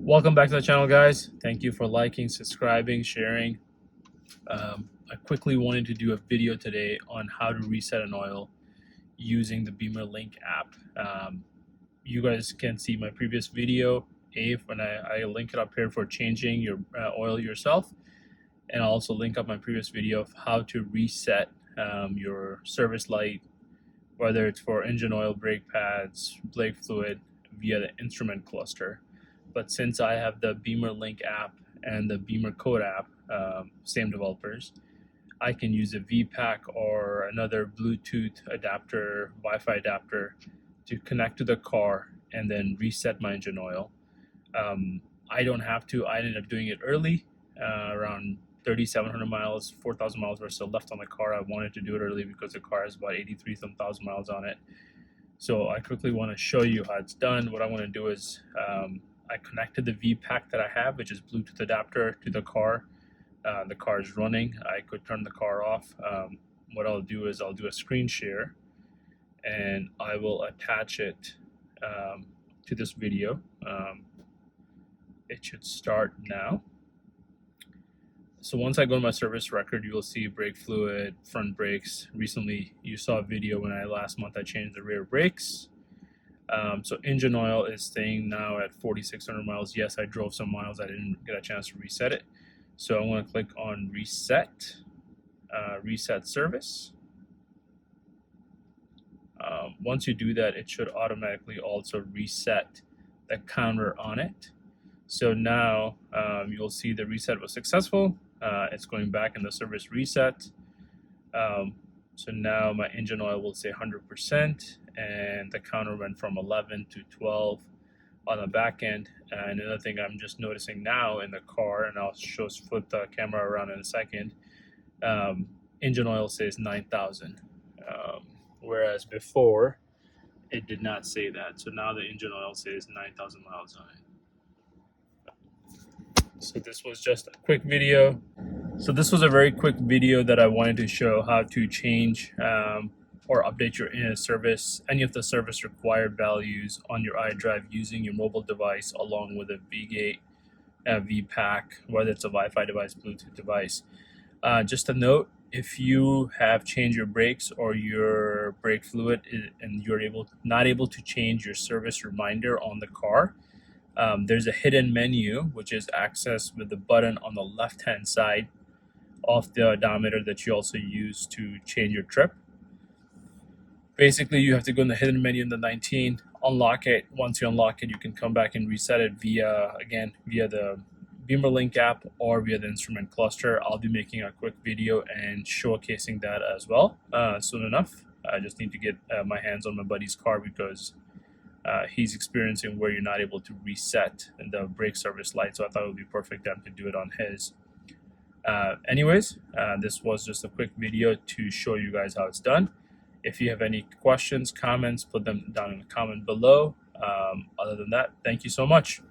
Welcome back to the channel, guys. Thank you for liking, subscribing, sharing. I quickly wanted to do a video today on how to reset an oil using the Bimmerlink app. You guys can see my previous video, when I link it up here for changing your oil yourself, and I'll also link up my previous video of how to reset your service light, whether it's for engine oil, brake pads, brake fluid, via the instrument cluster. But since I have the Bimmerlink app and the Bimmer Code app, same developers, I can use a VPAC or another Bluetooth adapter, Wi-Fi adapter to connect to the car and then reset my engine oil. I don't have to. I ended up doing it early, around 3,700 miles, 4,000 miles were still left on the car. I wanted to do it early because the car has about 83,000 miles on it. So I quickly want to show you how it's done. What I want to do is I connected the VPAC that I have, which is Bluetooth adapter, to the car. The car is running. I could turn the car off. What I'll do is I'll do a screen share and I will attach it to this video. It should start now. So once I go to my service record, you will see brake fluid, front brakes. Recently, you saw a video when last month I changed the rear brakes. So engine oil is staying now at 4,600 miles. Yes, I drove some miles. I didn't get a chance to reset it. So I'm going to click on reset, reset service. Once you do that, it should automatically also reset the counter on it. So now you'll see the reset was successful. It's going back in the service reset. So now my engine oil will say 100%, and the counter went from 11 to 12 on the back end. And another thing I'm just noticing now in the car, and I'll flip the camera around in a second, engine oil says 9,000, whereas before it did not say that. So now the engine oil says 9,000 miles on it. So this was just a quick video. So this was a very quick video that I wanted to show how to change or update your service, any of the service required values on your iDrive using your mobile device along with a V-Gate, VPAC, whether it's a Wi-Fi device, Bluetooth device. Just a note, if you have changed your brakes or your brake fluid and you're not able to change your service reminder on the car, there's a hidden menu which is accessed with the button on the left hand side of the odometer that you also use to change your trip. Basically, you have to go in the hidden menu in the 19, unlock it. Once you unlock it, you can come back and reset it via the Bimmerlink app or via the instrument cluster. I'll be making a quick video and showcasing that as well soon enough. I just need to get my hands on my buddy's car because he's experiencing where you're not able to reset the brake service light, so I thought it would be perfect time to do it on his. Anyways, this was just a quick video to show you guys how it's done. If you have any questions, comments, put them down in the comment below. Other than that, thank you so much.